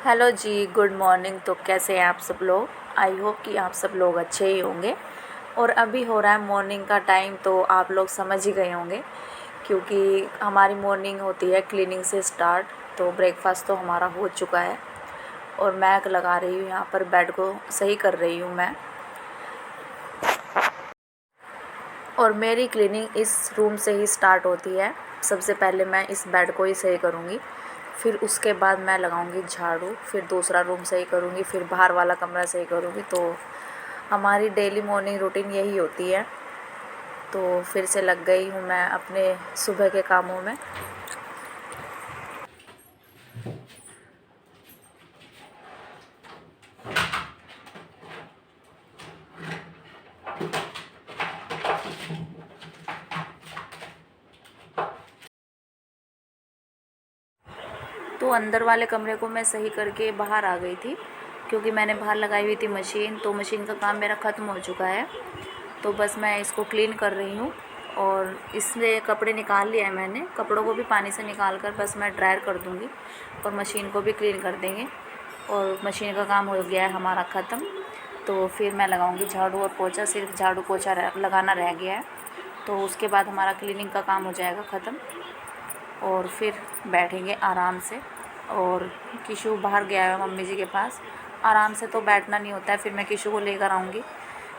Hello जी, good morning. तो कैसे हैं आप सब लोग? आई होप कि आप सब लोग अच्छे ही होंगे। और अभी हो रहा है मॉर्निंग का टाइम, तो आप लोग समझ ही गए होंगे क्योंकि हमारी मॉर्निंग होती है क्लीनिंग से स्टार्ट। तो ब्रेकफास्ट तो हमारा हो चुका है और मैक लगा रही हूँ, यहाँ पर बेड को सही कर रही हूँ मैं। और मेरी क्लीनिंग इस रूम से ही स्टार्ट होती है। सबसे पहले मैं इस बेड को ही सही करूँगी, फिर उसके बाद मैं लगाऊंगी झाड़ू, फिर दूसरा रूम सही करूँगी, फिर बाहर वाला कमरा सही करूँगी। तो हमारी डेली मॉर्निंग रूटीन यही होती है। तो फिर से लग गई हूँ मैं अपने सुबह के कामों में। तो अंदर वाले कमरे को मैं सही करके बाहर आ गई थी क्योंकि मैंने बाहर लगाई हुई थी मशीन। तो मशीन का काम मेरा ख़त्म हो चुका है, तो बस मैं इसको क्लीन कर रही हूँ। और इसमें कपड़े निकाल लिया है मैंने, कपड़ों को भी पानी से निकाल कर बस मैं ड्रायर कर दूँगी और मशीन को भी क्लीन कर देंगे। और मशीन का काम हो गया है हमारा ख़त्म। तो फिर मैं लगाऊंगी झाड़ू और पोछा, सिर्फ झाड़ू पोछा लगाना रह गया है। तो उसके बाद हमारा क्लीनिंग का काम हो जाएगा ख़त्म और फिर बैठेंगे आराम से। और किशु बाहर गया है मम्मी जी के पास। आराम से तो बैठना नहीं होता है, फिर मैं किशु को लेकर आऊँगी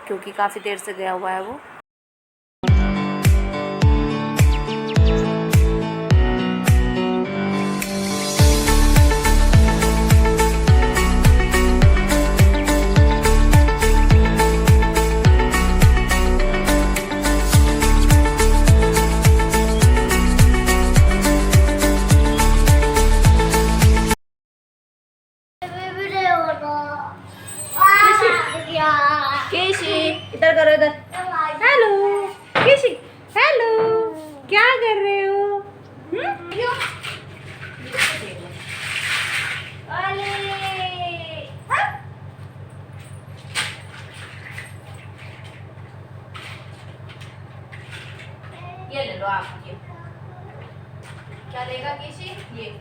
क्योंकि काफ़ी देर से गया हुआ है वो। केशी इधर करो, इधर। हेलो केशी, हेलो, क्या कर रहे हो? ये ले लो आप, ये क्या लेगा केशी? ये।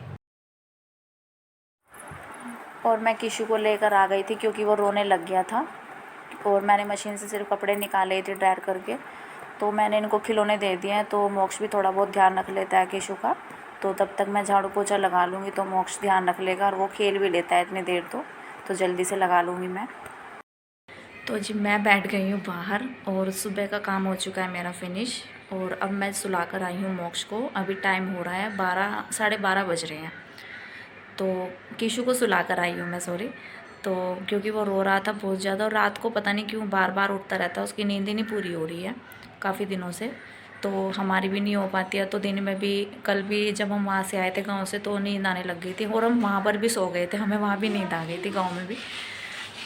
और मैं किशु को लेकर आ गई थी क्योंकि वो रोने लग गया था और मैंने मशीन से सिर्फ कपड़े निकाले थे ड्रायर करके। तो मैंने इनको खिलौने दे दिए हैं, तो मोक्ष भी थोड़ा बहुत ध्यान रख लेता है किशु का। तो तब तक मैं झाड़ू पोछा लगा लूँगी तो मोक्ष ध्यान रख लेगा, और वो खेल भी लेता है इतनी देर। तो जल्दी से लगा लूँगी मैं। तो जी मैं बैठ गई हूँ बाहर और सुबह का काम हो चुका है मेरा फिनिश। और अब मैं सुला कर आई हूँ मोक्ष को। अभी टाइम हो रहा है 12, साढ़े 12 बज रहे हैं। तो किशु को सुला कर आई हूँ मैं, सॉरी। तो क्योंकि वो रो रहा था बहुत ज़्यादा और रात को पता नहीं क्यों बार बार उठता रहता है, उसकी नींद ही नहीं पूरी हो रही है काफ़ी दिनों से। तो हमारी भी नहीं हो पाती है। तो दिन में भी, कल भी जब हम वहाँ से आए थे गांव से, तो नींद आने लग गई थी और हम वहाँ पर भी सो गए थे, हमें वहाँ भी नींद आ गई थी गाँव में भी।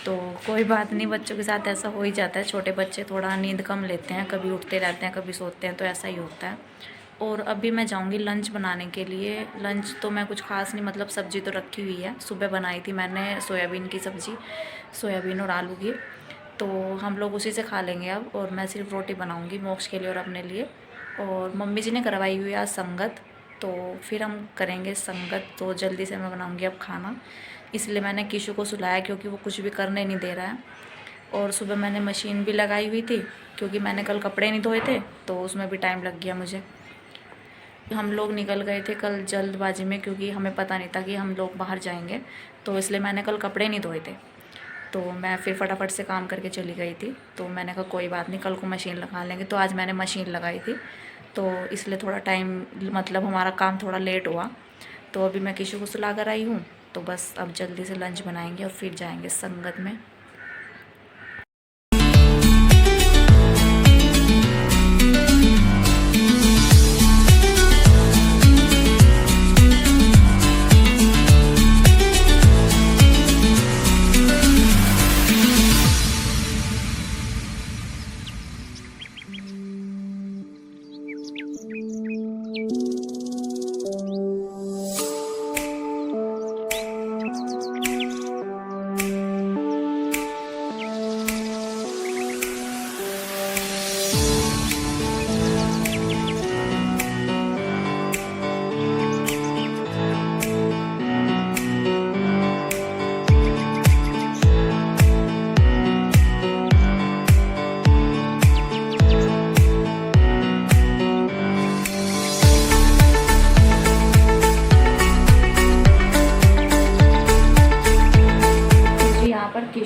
तो कोई बात नहीं, बच्चों के साथ ऐसा हो ही जाता है। छोटे बच्चे थोड़ा नींद कम लेते हैं, कभी उठते रहते हैं कभी सोते हैं, तो ऐसा ही होता है। और अभी मैं जाऊंगी लंच बनाने के लिए। लंच तो मैं कुछ खास नहीं, मतलब सब्ज़ी तो रखी हुई है, सुबह बनाई थी मैंने सोयाबीन की सब्ज़ी, सोयाबीन और आलू की। तो हम लोग उसी से खा लेंगे अब। और मैं सिर्फ रोटी बनाऊंगी मोक्ष के लिए और अपने लिए। और मम्मी जी ने करवाई हुई है आज संगत, तो फिर हम करेंगे संगत। तो जल्दी से मैं बनाऊंगी अब खाना, इसलिए मैंने किशु को सुलाया क्योंकि वो कुछ भी करने नहीं दे रहा है। और सुबह मैंने मशीन भी लगाई हुई थी क्योंकि मैंने कल कपड़े नहीं धोए थे, तो उसमें भी टाइम लग गया मुझे। हम लोग निकल गए थे कल जल्दबाजी में क्योंकि हमें पता नहीं था कि हम लोग बाहर जाएंगे, तो इसलिए मैंने कल कपड़े नहीं धोए थे। तो मैं फिर फटाफट से काम करके चली गई थी। तो मैंने कहा कोई बात नहीं, कल को मशीन लगा लेंगे। तो आज मैंने मशीन लगाई थी, तो इसलिए थोड़ा टाइम, मतलब हमारा काम थोड़ा लेट हुआ। तो अभी मैं किशु को सुला कर आई हूँ, तो बस अब जल्दी से लंच बनाएंगे और फिर जाएंगे संगत में।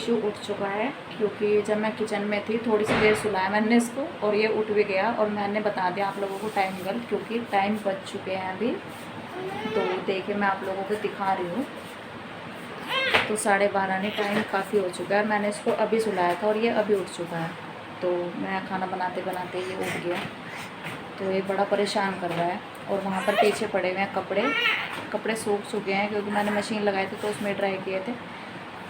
किशु उठ चुका है, क्योंकि जब मैं किचन में थी थोड़ी सी देर सुलाया मैंने इसको और ये उठ भी गया। और मैंने बता दिया आप लोगों को टाइम गल, क्योंकि टाइम बच चुके हैं अभी। तो देखिए मैं आप लोगों को दिखा रही हूँ। तो 12:30 नहीं, टाइम काफ़ी हो चुका है। मैंने इसको अभी सुलाया था और ये अभी उठ चुका है। तो मैं खाना बनाते बनाते ये उठ गया। तो ये बड़ा परेशान कर रहा है। और वहाँ पर पीछे पड़े हुए हैं कपड़े सूख चुके हैं, क्योंकि मैंने मशीन लगाई थी तो उसमें ड्राई किए थे।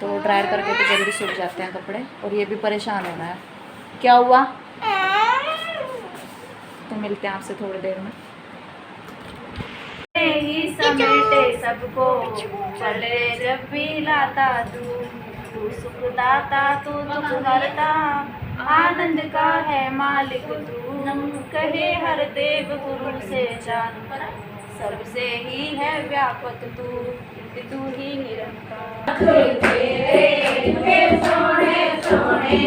तो ड्रायर करके तो जल्दी सूख जाते हैं कपड़े। और ये भी परेशान हो रहा है। क्या हुआ? तो मिलते हैं आपसे थोड़ी देर में। ही समेटे सबको चले जब भी लाता तू सुख दाता, तू दुख हरता, आनंद का है मालिक तू, कहे हर देव गुरु से जान, सबसे ही है व्यापक तू ही निरंकार। सोने सोने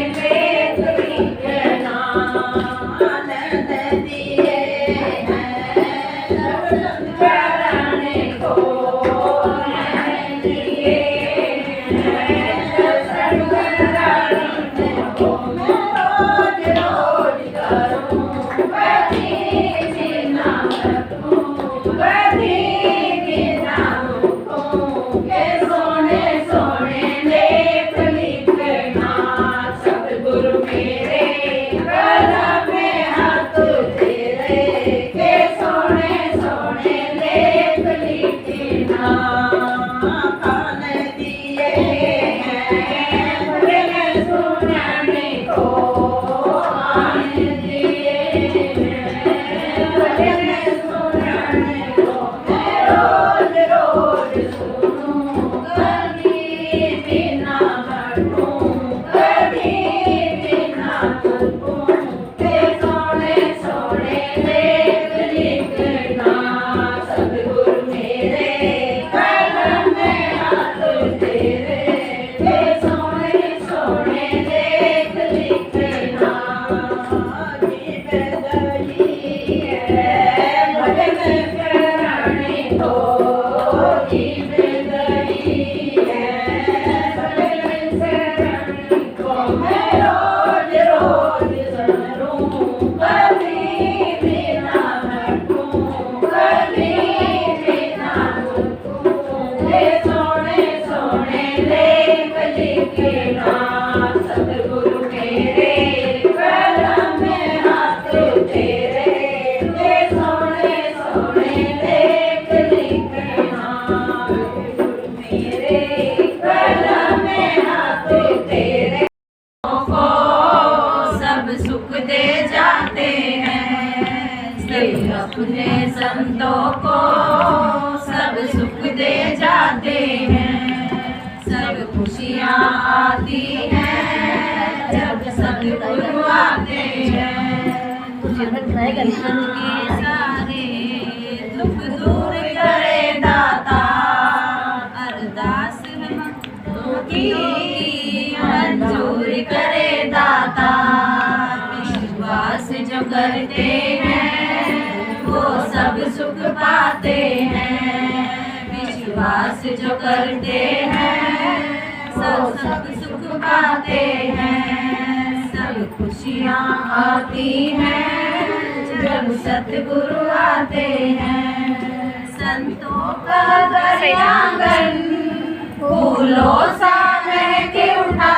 अपने संतों को सब सुख दे जाते हैं, सब खुशियाँ आती हैं जब सतगुरु आते हैं। के सारे दुख दूर करे दाता, अरदास भक्तों की मंजूर करे दाता। विश्वास जो करते हैं वो सब सुख पाते हैं, विश्वास जो करते हैं सब सुख पाते हैं। सब खुशियाँ आती हैं जब सतगुरु आते हैं। संतों का दरियांगन फूलों सा महके उठा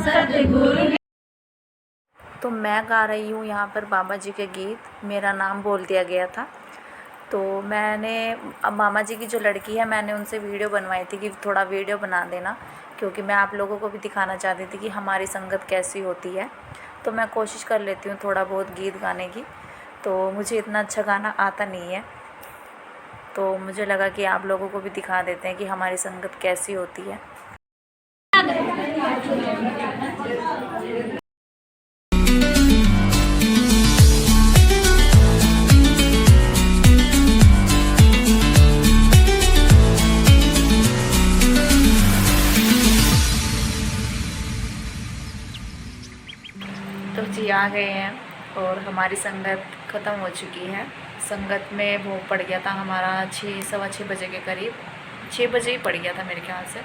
सतगुरु। तो मैं गा रही हूँ यहाँ पर बाबा जी के गीत। मेरा नाम बोल दिया गया था। तो मैंने अब मामा जी की जो लड़की है मैंने उनसे वीडियो बनवाई थी कि थोड़ा वीडियो बना देना, क्योंकि मैं आप लोगों को भी दिखाना चाहती थी कि हमारी संगत कैसी होती है। तो मैं कोशिश कर लेती हूँ थोड़ा बहुत गीत गाने की। तो मुझे इतना अच्छा गाना आता नहीं है, तो मुझे लगा कि आप लोगों को भी दिखा देते हैं कि हमारी संगत कैसी होती है। तो जी आ गए हैं और हमारी संगत ख़त्म हो चुकी है। संगत में भोग पड़ गया था हमारा 6 सवा 6 बजे के करीब, 6 बजे ही पड़ गया था मेरे ख्याल से।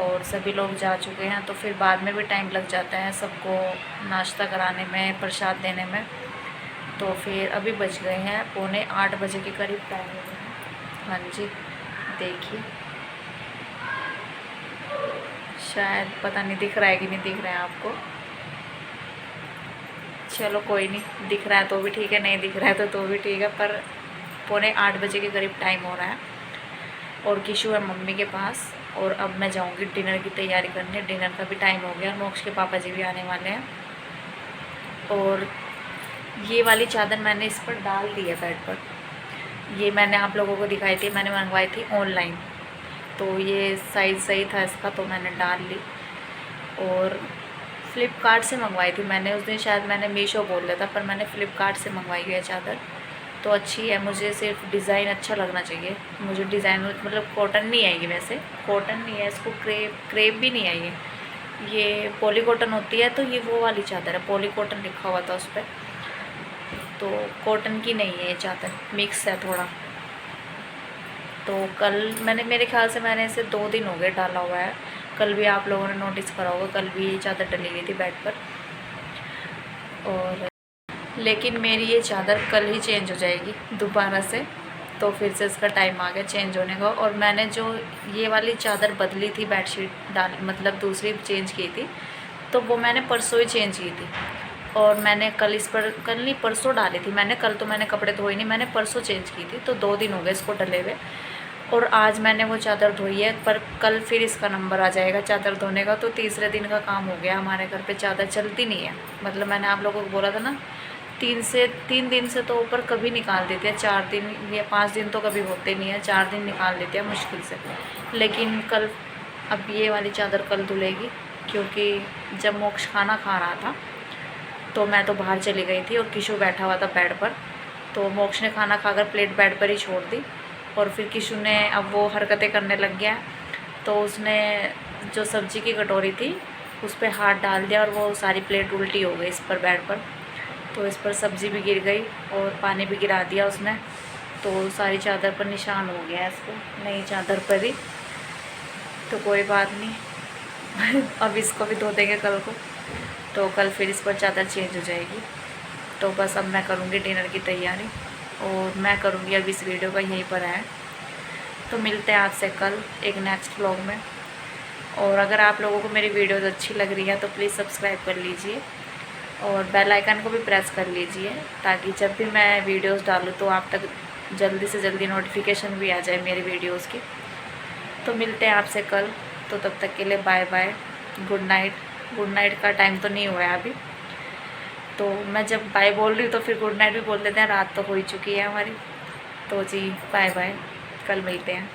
और सभी लोग जा चुके हैं, तो फिर बाद में भी टाइम लग जाता है सबको नाश्ता कराने में, प्रसाद देने में। तो फिर अभी बज गए हैं 7:45 के करीब टाइम हो गया है। हाँ जी, देखिए शायद पता नहीं दिख रहा है कि नहीं दिख रहा है आपको। चलो कोई नहीं, दिख रहा है तो भी ठीक है, नहीं दिख रहा है तो भी ठीक है। पर 7:45 के करीब टाइम हो रहा है और किशु है मम्मी के पास। और अब मैं जाऊंगी डिनर की तैयारी करने। डिनर का भी टाइम हो गया और मोक्ष के पापा जी भी आने वाले हैं। और ये वाली चादर मैंने इस पर डाल दी है बेड पर। ये मैंने आप लोगों को दिखाई थी, मैंने मंगवाई थी ऑनलाइन, तो ये साइज़ सही था इसका तो मैंने डाल ली। और फ्लिपकार्ट से मंगवाई थी मैंने उस दिन, शायद मैंने मीशो बोल दिया था, पर मैंने फ़्लिपकार्ट से मंगवाई हुई है चादर। तो अच्छी है, मुझे सिर्फ डिज़ाइन अच्छा लगना चाहिए। मुझे डिज़ाइन मतलब कॉटन नहीं आएगी, वैसे कॉटन नहीं है, इसको क्रेप भी नहीं है ये पॉली कॉटन होती है। तो ये वो वाली चादर है, पॉली कॉटन लिखा हुआ था उस पर, तो कॉटन की नहीं है ये चादर, मिक्स है थोड़ा। तो कल मैंने, मेरे ख्याल से मैंने इसे 2 दिन हो गए डाला हुआ है। कल भी आप लोगों ने नोटिस करा होगा, कल भी ये चादर डली हुई थी बेड पर। और लेकिन मेरी ये चादर कल ही चेंज हो जाएगी दोबारा से, तो फिर से इसका टाइम आ गया चेंज होने का। और मैंने जो ये वाली चादर बदली थी, बेडशीट डाल मतलब दूसरी चेंज की थी, तो वो मैंने परसों ही चेंज की थी। और मैंने कल इस पर, कल नहीं परसों डाली थी मैंने, कल तो मैंने कपड़े धोए नहीं, मैंने परसों चेंज की थी। तो 2 दिन हो गए इसको डले हुए। और आज मैंने वो चादर धोई है, पर कल फिर इसका नंबर आ जाएगा चादर धोने का। तो तीसरे दिन का काम हो गया, हमारे घर पे चादर चलती नहीं है। मतलब मैंने आप लोगों को बोला था ना, 3 दिन से तो ऊपर कभी निकाल देते हैं, 4 दिन या 5 दिन तो कभी होते नहीं है, 4 दिन निकाल देते हैं मुश्किल से। लेकिन कल, अब ये वाली चादर कल धुलेगी, क्योंकि जब मोक्ष खाना खा रहा था तो मैं तो बाहर चली गई थी और किशु बैठा हुआ था बेड पर। तो मोक्ष ने खाना खाकर प्लेट बेड पर ही छोड़ दी, और फिर किशु ने, अब वो हरकतें करने लग गया, तो उसने जो सब्जी की कटोरी थी उस पर हाथ डाल दिया और वो सारी प्लेट उल्टी हो गई इस पर बेड पर। तो इस पर सब्ज़ी भी गिर गई और पानी भी गिरा दिया उसने। तो सारी चादर पर निशान हो गया इसको, नई चादर पर ही। तो कोई बात नहीं अब इसको भी धो देंगे कल को, तो कल फिर इस पर चादर चेंज हो जाएगी। तो बस अब मैं करूँगी डिनर की तैयारी, और मैं करूँगी अब इस वीडियो का यहीं पर है। तो मिलते हैं आपसे कल एक नेक्स्ट व्लॉग में। और अगर आप लोगों को मेरी वीडियोज़ अच्छी लग रही है तो प्लीज़ सब्सक्राइब कर लीजिए और बेल आइकन को भी प्रेस कर लीजिए, ताकि जब भी मैं वीडियोस डालूँ तो आप तक जल्दी से जल्दी नोटिफिकेशन भी आ जाए मेरी वीडियोस की। तो मिलते हैं आपसे कल, तो तब तक के लिए bye bye, good night. Good night का टाइम तो नहीं हुआ है अभी, तो मैं जब बाय बोल रही हूँ तो फिर गुड नाइट भी बोल देते हैं, रात तो हो ही चुकी है हमारी। तो जी बाय बाय, कल मिलते हैं।